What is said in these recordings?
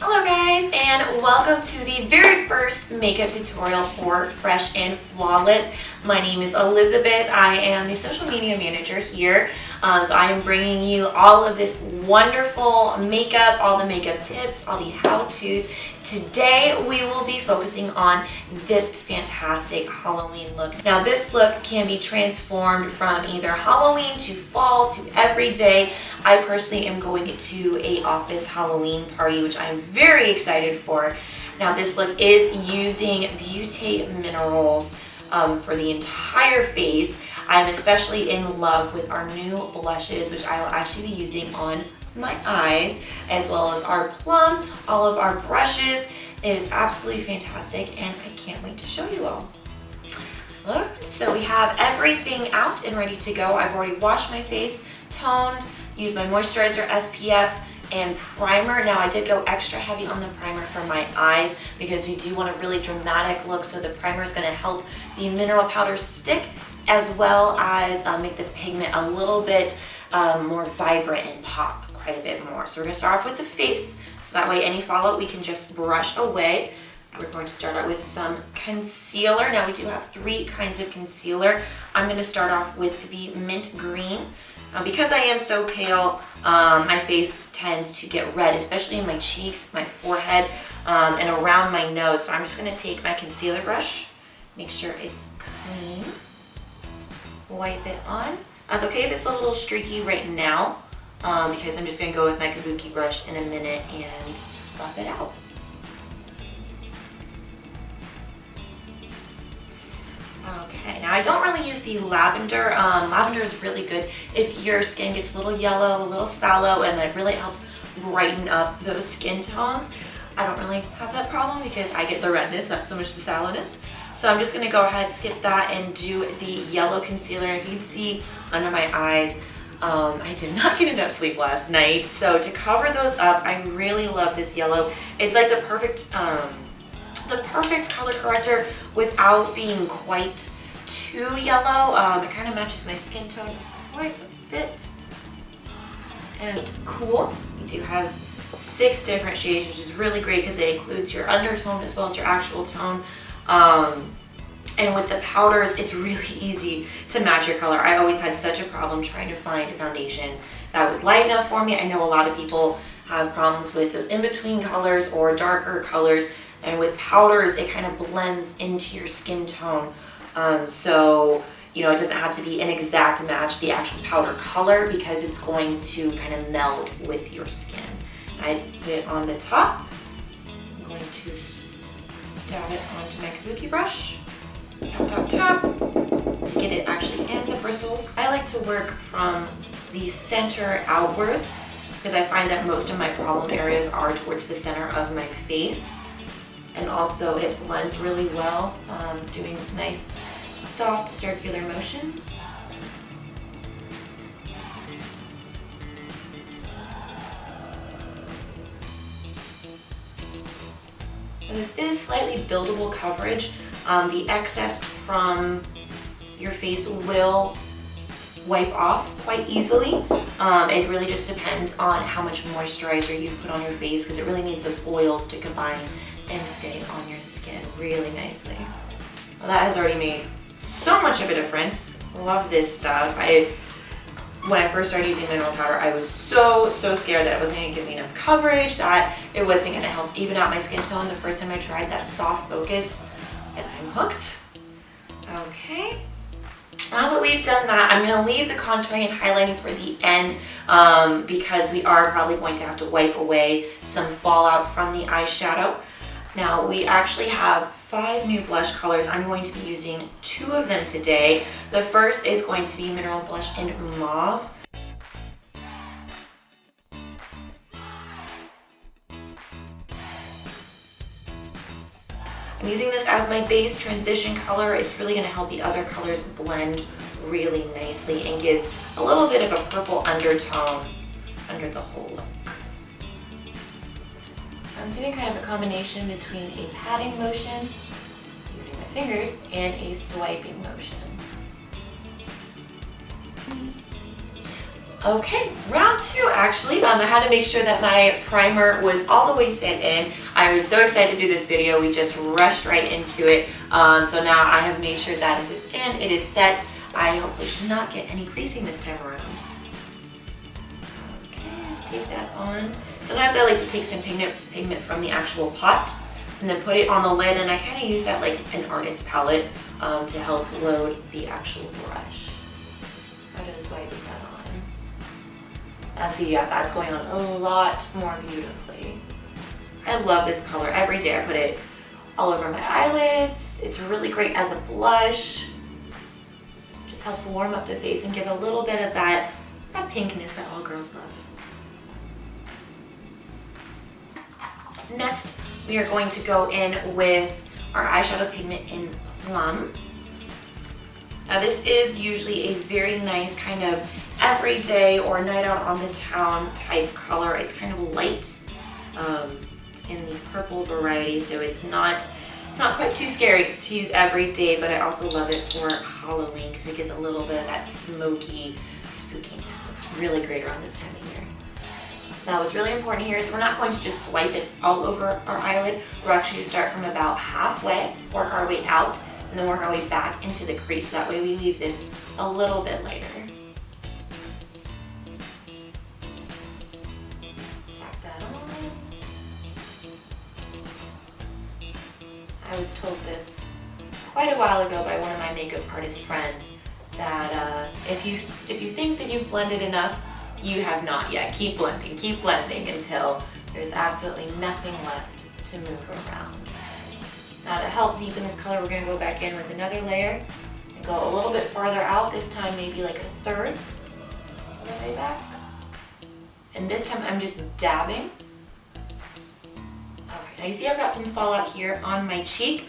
Hello guys, and welcome to the very first makeup tutorial for Fresh and Flawless. My name is Elizabeth. I am the social media manager here. So I am bringing you all of this wonderful makeup, all the makeup tips, all the how-tos. Today we will be focusing on this fantastic Halloween look. Now this look can be transformed from either Halloween to fall to every day. I personally am going to an office Halloween party, which I'm very excited for. Now this look is using Beauty Minerals for the entire face. I'm especially in love with our new blushes, which I will actually be using on my eyes, as well as our plum, all of our brushes. It is absolutely fantastic, and I can't wait to show you all. Alright, so we have everything out and ready to go. I've already washed my face, toned, used my moisturizer, SPF, and primer. Now I did go extra heavy on the primer for my eyes because we do want a really dramatic look, so the primer is going to help the mineral powder stick, as well as make the pigment a little bit more vibrant and pop quite a bit more. So we're going to start off with the face, so that way any fallout we can just brush away. We're going to start out with some concealer. Now we do have three kinds of concealer. I'm going to start off with the mint green. Because I am so pale, my face tends to get red, especially in my cheeks, my forehead, and around my nose. So I'm just going to take my concealer brush, make sure it's clean, wipe it on. It's okay if it's a little streaky right now, because I'm just going to go with my kabuki brush in a minute and buff it out. Okay, now I don't really use the lavender. Lavender is really good if your skin gets a little yellow, a little sallow, and it really helps brighten up those skin tones. I don't really have that problem because I get the redness, not so much the sallowness. So I'm just going to go ahead, skip that, and do the yellow concealer. If you can see under my eyes, I did not get enough sleep last night. So to cover those up, I really love this yellow. It's like the perfect color corrector without being quite too yellow. It kind of matches my skin tone quite a bit. And cool, we do have 6 different shades, which is really great because it includes your undertone as well as your actual tone. And with the powders, it's really easy to match your color. I always had such a problem trying to find a foundation that was light enough for me. I know a lot of people have problems with those in-between colors or darker colors. And with powders, it kind of blends into your skin tone. So, you know, it doesn't have to be an exact match, the actual powder color, because it's going to kind of meld with your skin. I put it on the top. I'm going to dab it onto my kabuki brush. Tap, to get it actually in the bristles. I like to work from the center outwards because I find that most of my problem areas are towards the center of my face. And also it blends really well, doing nice soft circular motions. And this is slightly buildable coverage. The excess from your face will wipe off quite easily. It really just depends on how much moisturizer you put on your face, because it really needs those oils to combine and stay on your skin really nicely. Well, that has already made so much of a difference. Love this stuff. When I first started using mineral powder, I was so scared that it wasn't going to give me enough coverage, that it wasn't going to help even out my skin tone. The first time I tried that soft focus, and I'm hooked. Okay. Now that we've done that, I'm going to leave the contouring and highlighting for the end, because we are probably going to have to wipe away some fallout from the eyeshadow. Now we actually have 5 new blush colors. I'm going to be using 2 of them today. The first is going to be Mineral Blush in Mauve. I'm using this as my base transition color. It's really going to help the other colors blend really nicely and gives a little bit of a purple undertone under the whole look. I'm doing kind of a combination between a patting motion, using my fingers, and a swiping motion. Okay, round two actually. I had to make sure that my primer was all the way set in. I was so excited to do this video. We just rushed right into it. So now I have made sure that it is in, it is set. I hopefully should not get any creasing this time around. Okay, just take that on. Sometimes I like to take some pigment from the actual pot and then put it on the lid, and I kind of use that like an artist palette to help load the actual brush. I'll just swipe that on. See, yeah, that's going on a lot more beautifully. I love this color. Every day I put it all over my eyelids. It's really great as a blush. Just helps warm up the face and give a little bit of that pinkness that all girls love. Next, we are going to go in with our eyeshadow pigment in Plum. Now this is usually a very nice kind of everyday or night out on the town type color. It's kind of light in the purple variety, so it's not quite too scary to use every day, but I also love it for Halloween because it gives a little bit of that smoky spookiness that's really great around this time of year. Now what's really important here is we're not going to just swipe it all over our eyelid. We're actually going to start from about halfway, work our way out, and then work our way back into the crease. That way we leave this a little bit lighter. Back that on. I was told this quite a while ago by one of my makeup artist friends that if you think that you've blended enough, you have not yet. Keep blending until there's absolutely nothing left to move around. Now to help deepen this color, we're going to go back in with another layer and go a little bit farther out, this time maybe like a third of the way back. And this time I'm just dabbing. Okay, now you see I've got some fallout here on my cheek.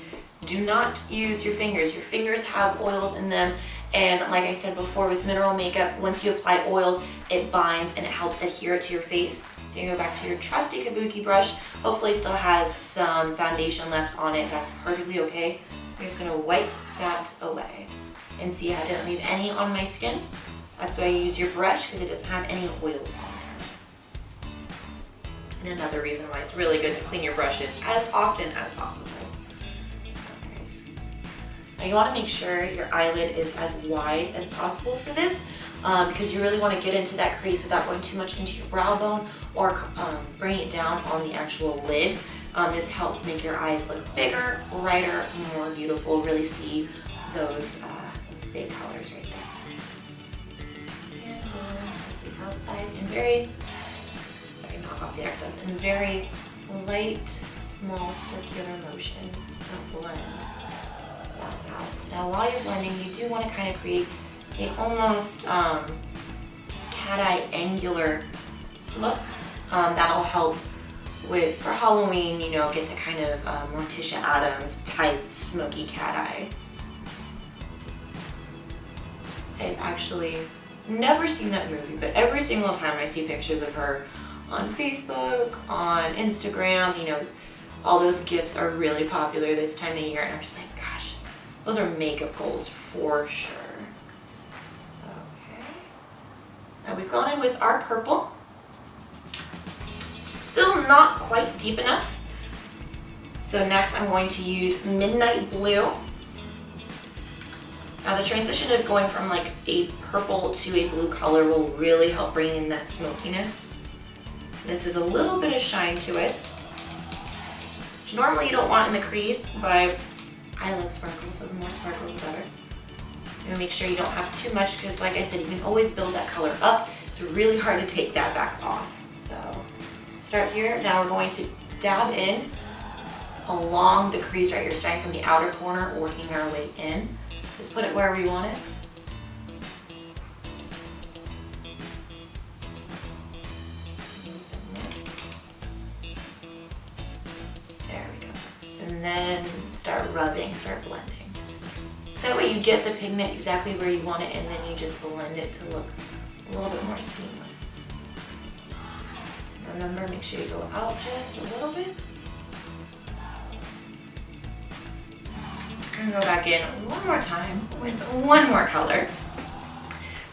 Do not use your fingers. Your fingers have oils in them, and like I said before, with mineral makeup, once you apply oils, it binds and it helps adhere to your face. So you go back to your trusty kabuki brush. Hopefully it still has some foundation left on it. That's perfectly okay. I'm just gonna wipe that away. And see, I didn't leave any on my skin. That's why you use your brush, because it doesn't have any oils on there. And another reason why it's really good to clean your brushes as often as possible. Now you want to make sure your eyelid is as wide as possible for this because you really want to get into that crease without going too much into your brow bone or bring it down on the actual lid. This helps make your eyes look bigger, brighter, more beautiful. Really see those big colors right there. And just the outside in knock off the excess, in very light, small circular motions to blend that out. Now while you're blending, you do want to kind of create a almost cat-eye angular look. That'll help with, for Halloween, you know, get the kind of Morticia Addams type smoky cat eye. I've actually never seen that movie, but every single time I see pictures of her on Facebook, on Instagram, you know, all those gifs are really popular this time of year, and I'm just like, gosh, those are makeup goals for sure. Okay. Now we've gone in with our purple. Still not quite deep enough. So next I'm going to use Midnight Blue. Now the transition of going from like a purple to a blue color will really help bring in that smokiness. This is a little bit of shine to it, which normally you don't want in the crease, but I love sparkles, so the more sparkles the better. And make sure you don't have too much because, like I said, you can always build that color up. It's really hard to take that back off. So start here. Now we're going to dab in along the crease right here, starting from the outer corner, working our way in. Just put it wherever you want it. There we go. And then start rubbing, start blending. That way you get the pigment exactly where you want it, and then you just blend it to look a little bit more seamless. Remember, make sure you go out just a little bit. And go back in one more time with one more color.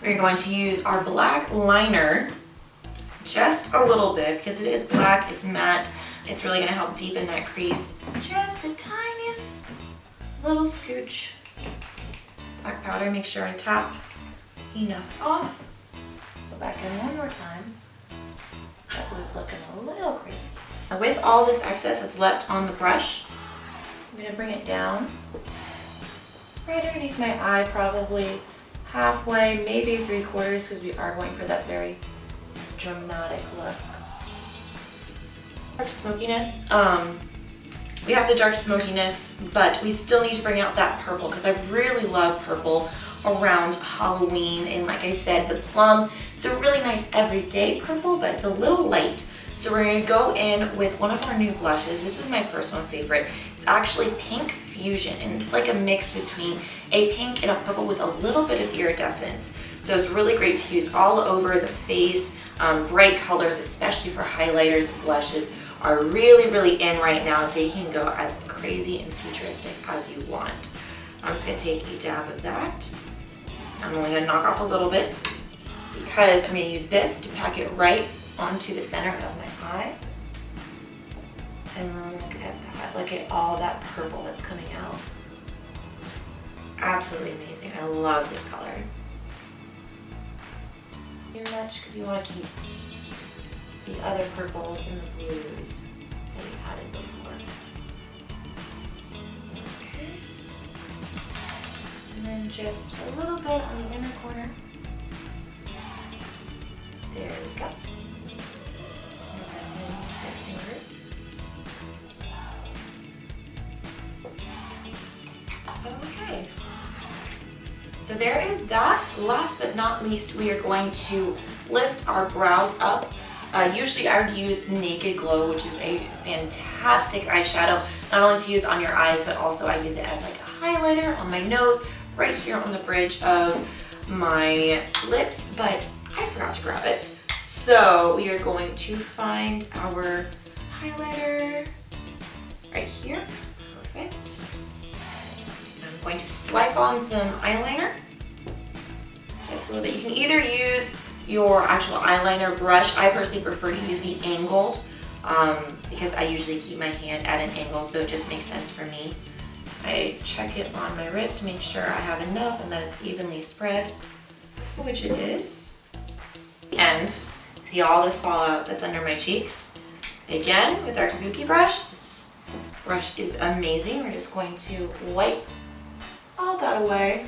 We're We're going to use our black liner, just a little bit, because it is black, it's matte. It's really gonna help deepen that crease. Just the tiniest little scooch. Black powder, make sure I tap enough off. Go back in one more time. That blue's looking a little crazy. Now with all this excess that's left on the brush, I'm gonna bring it down right underneath my eye, probably halfway, maybe 3/4, because we are going for that very dramatic look. Dark smokiness. We have the dark smokiness, but we still need to bring out that purple, because I really love purple around Halloween. And like I said, the plum, it's a really nice everyday purple, but it's a little light. So we're gonna go in with one of our new blushes. This is my personal favorite. It's actually Pink Fusion, and it's like a mix between a pink and a purple with a little bit of iridescence. So it's really great to use all over the face. Bright colors, especially for highlighters and blushes, are really in right now, so you can go as crazy and futuristic as you want. I'm just gonna take a dab of that. I'm only gonna knock off a little bit, because I'm gonna use this to pack it right onto the center of my eye. And look at that, look at all that purple that's coming out. It's absolutely amazing. I love this color. Too much, because you want to keep the other purples and the blues that we've added before. Okay. And then just a little bit on the inner corner. There we go. Okay. So there is that. Last but not least, we are going to lift our brows up. Usually I would use Naked Glow, which is a fantastic eyeshadow, not only to use on your eyes, but also I use it as like a highlighter on my nose, right here on the bridge of my lips, but I forgot to grab it. So we are going to find our highlighter right here. Perfect. I'm going to swipe on some eyeliner, so that you can either use your actual eyeliner brush. I personally prefer to use the angled because I usually keep my hand at an angle, so it just makes sense for me. I check it on my wrist to make sure I have enough and that it's evenly spread, which it is. And see all this fallout that's under my cheeks. Again, with our kabuki brush, this brush is amazing. We're just going to wipe all that away.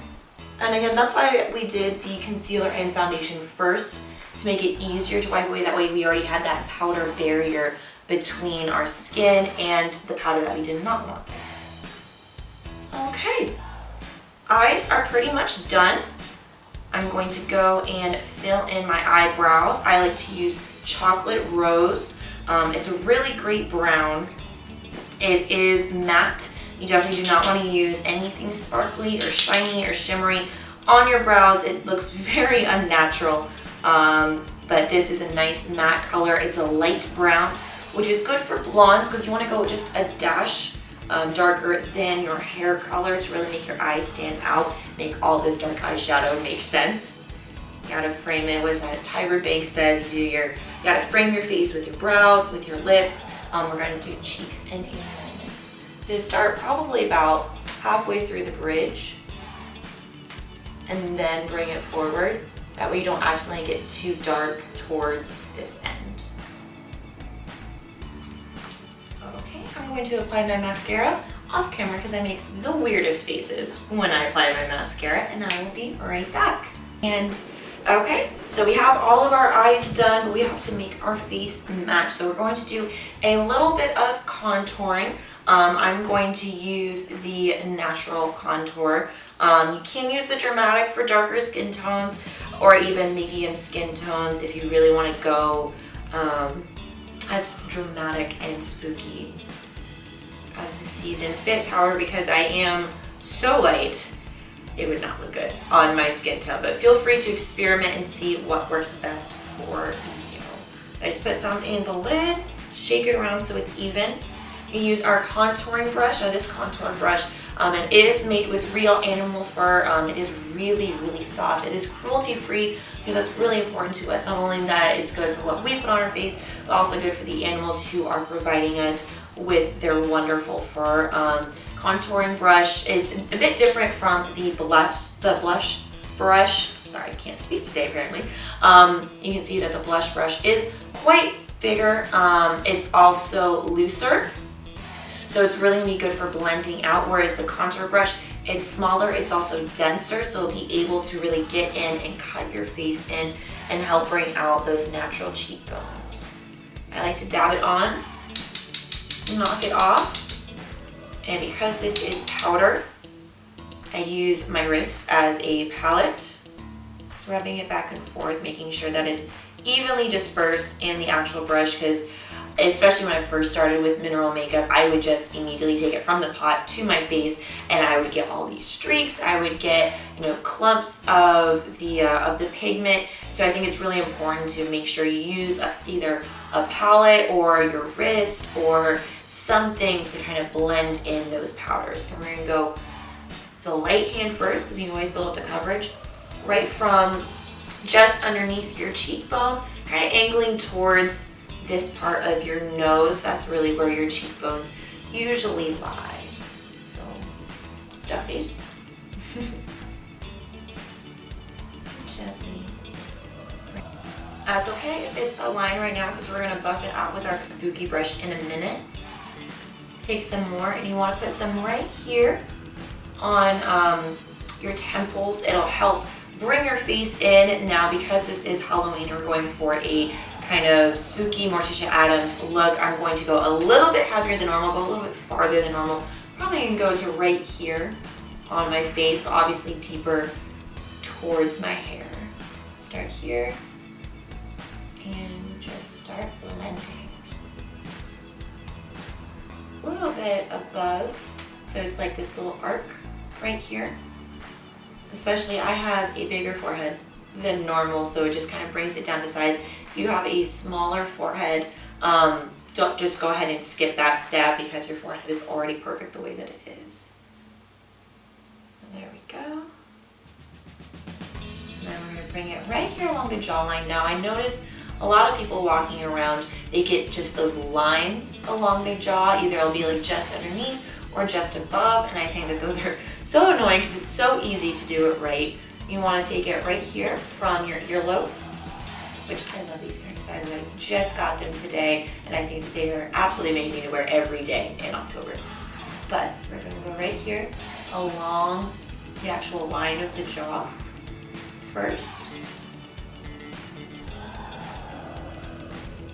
And again, that's why we did the concealer and foundation first, to make it easier to wipe away. That way we already had that powder barrier between our skin and the powder that we did not want there. Okay, eyes are pretty much done. I'm going to go and fill in my eyebrows. I like to use Chocolate Rose. It's a really great brown. It is matte. You definitely do not want to use anything sparkly or shiny or shimmery on your brows. It looks very unnatural, but this is a nice matte color. It's a light brown, which is good for blondes because you want to go just a dash darker than your hair color to really make your eyes stand out, make all this dark eyeshadow make sense. You gotta frame it. What is that? Tyra Banks says you gotta frame your face with your brows, with your lips. We're going to do cheeks in a minute. To start probably about halfway through the bridge and then bring it forward. That way you don't accidentally get too dark towards this end. Okay, I'm going to apply my mascara off camera because I make the weirdest faces when I apply my mascara, and I will be right back. And okay, so we have all of our eyes done, but we have to make our face match. So we're going to do a little bit of contouring. I'm going to use the natural contour. You can use the dramatic for darker skin tones, or even medium skin tones if you really want to go as dramatic and spooky as the season fits. However, because I am so light, it would not look good on my skin tone, but feel free to experiment and see what works best for you. I just put some in the lid, shake it around so it's even. we use our contouring brush. Now this contouring brush, it is made with real animal fur. It is really, really soft. It is cruelty free because that's really important to us. Not only that it's good for what we put on our face, but also good for the animals who are providing us with their wonderful fur. Contouring brush is a bit different from the blush brush. Sorry, I can't speak today apparently. You can see that the blush brush is quite bigger. It's also looser, so it's really gonna be good for blending out, whereas the contour brush, it's smaller, it's also denser, so it'll be able to really get in and cut your face in and help bring out those natural cheekbones. I like to dab it on, knock it off, and because this is powder, I use my wrist as a palette, just rubbing it back and forth, making sure that it's evenly dispersed in the actual brush, because especially when I first started with mineral makeup, I would just immediately take it from the pot to my face and I would get all these streaks. I would get, clumps of the pigment. So I think it's really important to make sure you use either a palette or your wrist or something to kind of blend in those powders. And we're gonna go the light hand first, because you can always build up the coverage, right from just underneath your cheekbone, kind of angling towards this part of your nose. That's really where your cheekbones usually lie. So, duck face. Gently. It's okay if it's a line right now, because we're going to buff it out with our kabuki brush in a minute. Take some more, and you want to put some right here on your temples. It'll help bring your face in. Now, because this is Halloween, we're going for a kind of spooky Morticia Addams look. I'm going to go a little bit heavier than normal, go a little bit farther than normal. Probably gonna go to right here on my face, but obviously deeper towards my hair. Start here and just start blending. A little bit above, so it's like this little arc right here. Especially, I have a bigger forehead than normal, so it just kind of brings it down to size. If you have a smaller forehead, don't just go ahead and skip that step, because your forehead is already perfect the way that it is. And there we go. And then we're going to bring it right here along the jawline. Now, I notice a lot of people walking around, they get just those lines along the jaw. Either it'll be like just underneath or just above, and I think that those are so annoying because it's so easy to do it right. You want to take it right here from your earlobe, which I love these earrings, by the way. Just got them today, and I think that they are absolutely amazing to wear every day in October. But we're going to go right here along the actual line of the jaw first.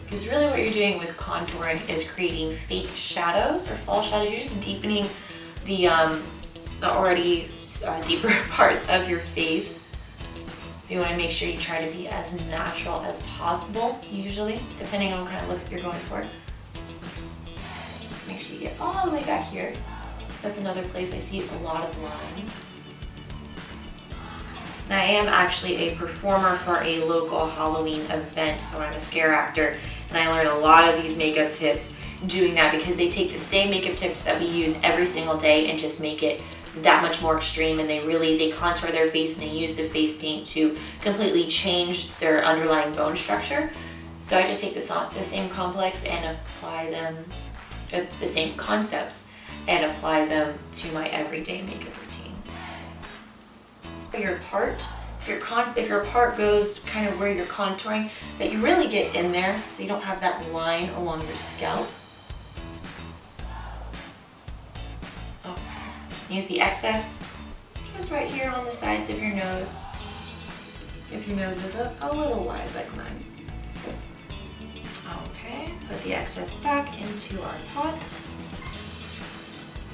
Because really what you're doing with contouring is creating fake shadows or false shadows. You're just deepening the already deeper parts of your face. So you want to make sure you try to be as natural as possible, usually, depending on what kind of look you're going for. Make sure you get all the way back here. So that's another place I see a lot of lines. And I am actually a performer for a local Halloween event, so I'm a scare actor, and I learn a lot of these makeup tips doing that, because they take the same makeup tips that we use every single day and just make it that much more extreme, and they contour their face and they use the face paint to completely change their underlying bone structure. So I just take the same complex and apply them, the same concepts, and apply them to my everyday makeup routine. Your part, if your part goes kind of where you're contouring, that you really get in there so you don't have that line along your scalp. Okay. Use the excess just right here on the sides of your nose, if your nose is a little wide like mine. Okay, put the excess back into our pot.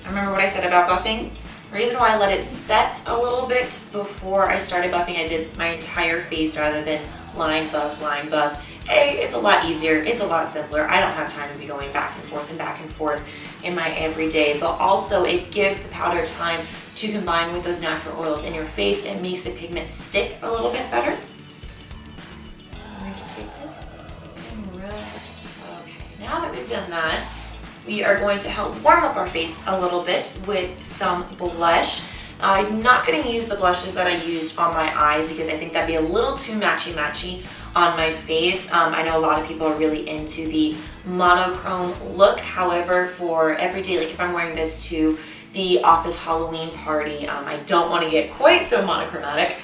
Remember what I said about buffing? The reason why I let it set a little bit before I started buffing, I did my entire face rather than line buff, line buff. A, it's a lot easier, it's a lot simpler. I don't have time to be going back and forth in my everyday, but also it gives the powder time to combine with those natural oils in your face. It makes the pigment stick a little bit better. Let me just take this and rub. Okay, now that we've done that, we are going to help warm up our face a little bit with some blush. I'm not going to use the blushes that I used on my eyes because I think that'd be a little too matchy-matchy on my face. I know a lot of people are really into the monochrome look. However, for everyday, like if I'm wearing this to the office Halloween party, I don't want to get quite so monochromatic.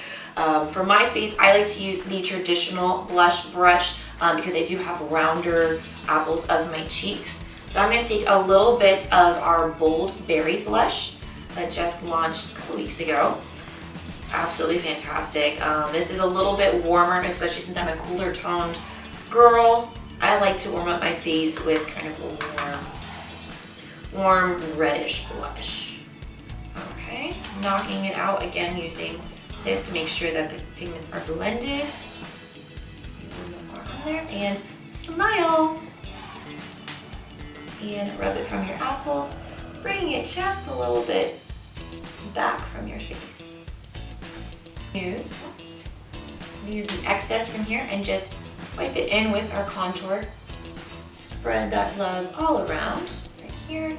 For my face, I like to use the traditional blush brush because I do have rounder apples of my cheeks. So I'm going to take a little bit of our Bold Berry blush that just launched a couple weeks ago. Absolutely fantastic. This is a little bit warmer, especially since I'm a cooler toned girl. I like to warm up my face with kind of a warm reddish blush. Okay, knocking it out again using this to make sure that the pigments are blended. A little bit more on there and smile. And rub it from your apples, bringing it just a little bit back from your face. Use the excess from here and just wipe it in with our contour. Spread that love all around, right here,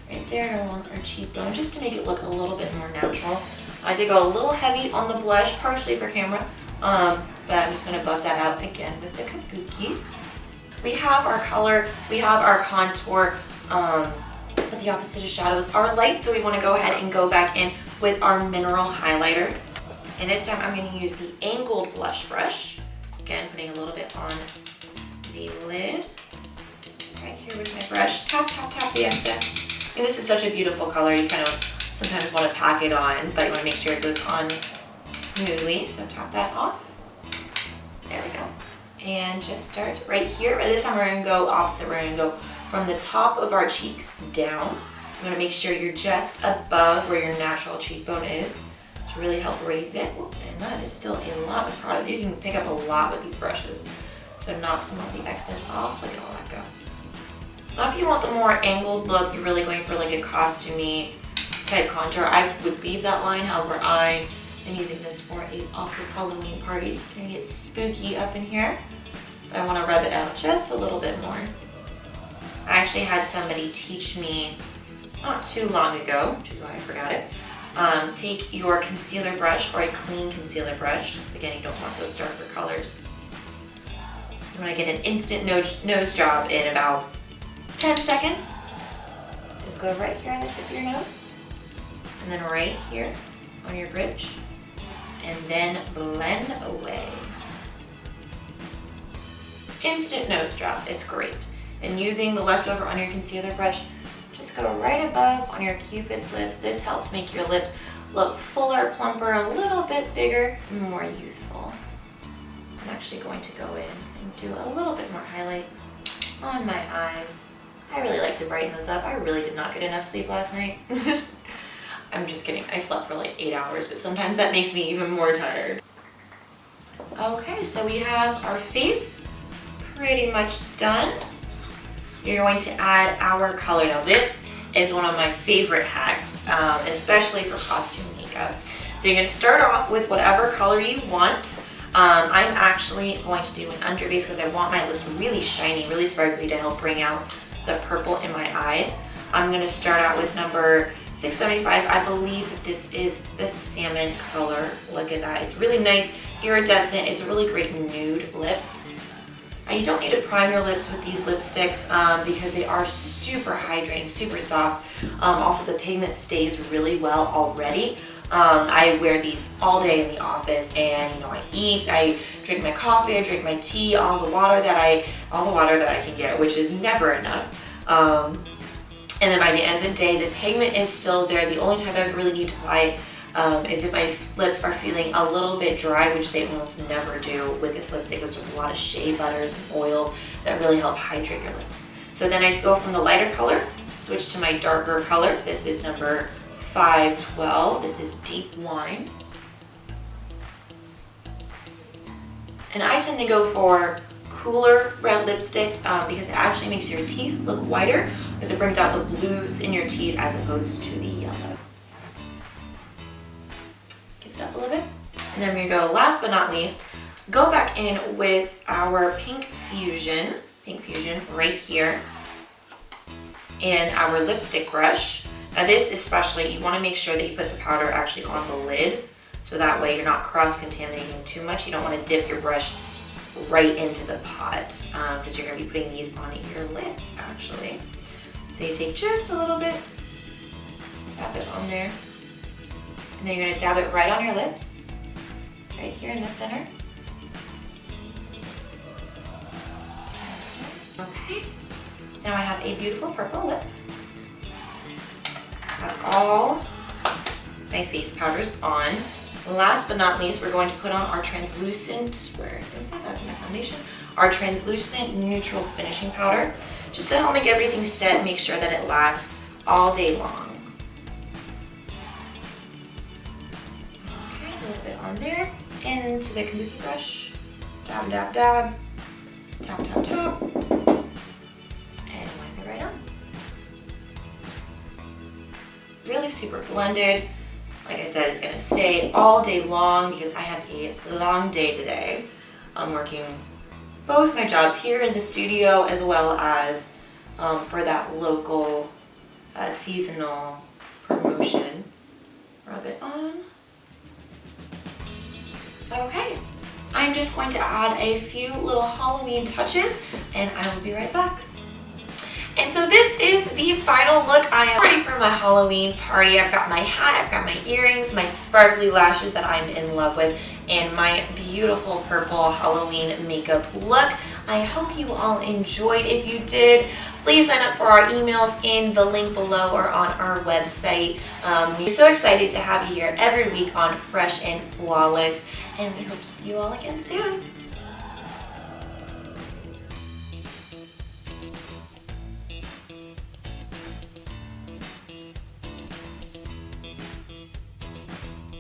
right there along our cheekbone, just to make it look a little bit more natural. I did go a little heavy on the blush, partially for camera, but I'm just going to buff that out again with the kabuki. We have our color, we have our contour, but the opposite of shadows are light, so we want to go ahead and go back in with our mineral highlighter. And this time I'm going to use the angled blush brush. Again, putting a little bit on the lid. Right here with my brush. Tap, tap, tap the excess. And this is such a beautiful color. You kind of sometimes want to pack it on, but you want to make sure it goes on smoothly. So tap that off. There we go. And just start right here. This time we're going to go opposite. We're going to go from the top of our cheeks down. You want to make sure you're just above where your natural cheekbone is to really help raise it. Ooh, and that is still a lot of product. You can pick up a lot with these brushes. So knock some of the excess off. Look at all that go. Now if you want the more angled look, you're really going for like a costumey type contour, I would leave that line. However, I am using this for an office Halloween party. Gonna get spooky up in here. So I want to rub it out just a little bit more. I actually had somebody teach me not too long ago, which is why I forgot it. Take your concealer brush or a clean concealer brush, because again, you don't want those darker colors. You want to get an instant nose job in about 10 seconds. Just go right here on the tip of your nose, and then right here on your bridge, and then blend away. Instant nose job, it's great. And using the leftover on your concealer brush, just go right above on your Cupid's lips. This helps make your lips look fuller, plumper, a little bit bigger, more youthful. I'm actually going to go in and do a little bit more highlight on my eyes. I really like to brighten those up. I really did not get enough sleep last night. I'm just kidding. I slept for like 8 hours, but sometimes that makes me even more tired. Okay, so we have our face pretty much done. You're going to add our color. Now this is one of my favorite hacks, especially for costume makeup. So you're going to start off with whatever color you want. I'm actually going to do an under base because I want my lips really shiny, really sparkly to help bring out the purple in my eyes. I'm going to start out with number 675. I believe that this is the salmon color. Look at that. It's really nice, iridescent. It's a really great nude lip. You don't need to prime your lips with these lipsticks because they are super hydrating, super soft. Also, the pigment stays really well already. I wear these all day in the office, and I eat, I drink my coffee, I drink my tea, all the water that I can get, which is never enough. And then by the end of the day, the pigment is still there. The only time I really need to apply it is if my lips are feeling a little bit dry, which they almost never do with this lipstick, because there's a lot of shea butters and oils that really help hydrate your lips. So then I go from the lighter color, switch to my darker color. This is number 512. This is Deep Wine. And I tend to go for cooler red lipsticks because it actually makes your teeth look whiter, because it brings out the blues in your teeth as opposed to the yellow. Kiss it up a little bit. And then we go, last but not least, go back in with our Pink Fusion right here. and our lipstick brush. Now this especially, you want to make sure that you put the powder actually on the lid, so that way you're not cross-contaminating too much. You don't want to dip your brush right into the pot because you're going to be putting these on your lips actually. So you take just a little bit, dab it on there, and then you're going to dab it right on your lips, right here in the center. Okay, now I have a beautiful purple lip. I have all my face powders on. Last but not least, we're going to put on our translucent, where is it? That's in my foundation. Our translucent neutral finishing powder, just to help make everything set, make sure that it lasts all day long. Okay, a little bit on there. Into the kabuki brush. Dab, dab, dab. Tap, tap, tap. And wipe it right on. Really super blended. Like I said, it's going to stay all day long because I have a long day today. I'm working both my jobs here in the studio as well as for that local seasonal promotion. Rub it on. Okay, I'm just going to add a few little Halloween touches and I will be right back. And so this is the final look. I am ready for my Halloween party. I've got my hat, I've got my earrings, my sparkly lashes that I'm in love with, and my beautiful purple Halloween makeup look. I hope you all enjoyed. If you did, please sign up for our emails in the link below or on our website. We're so excited to have you here every week on Fresh and Flawless, and we hope to see you all again soon.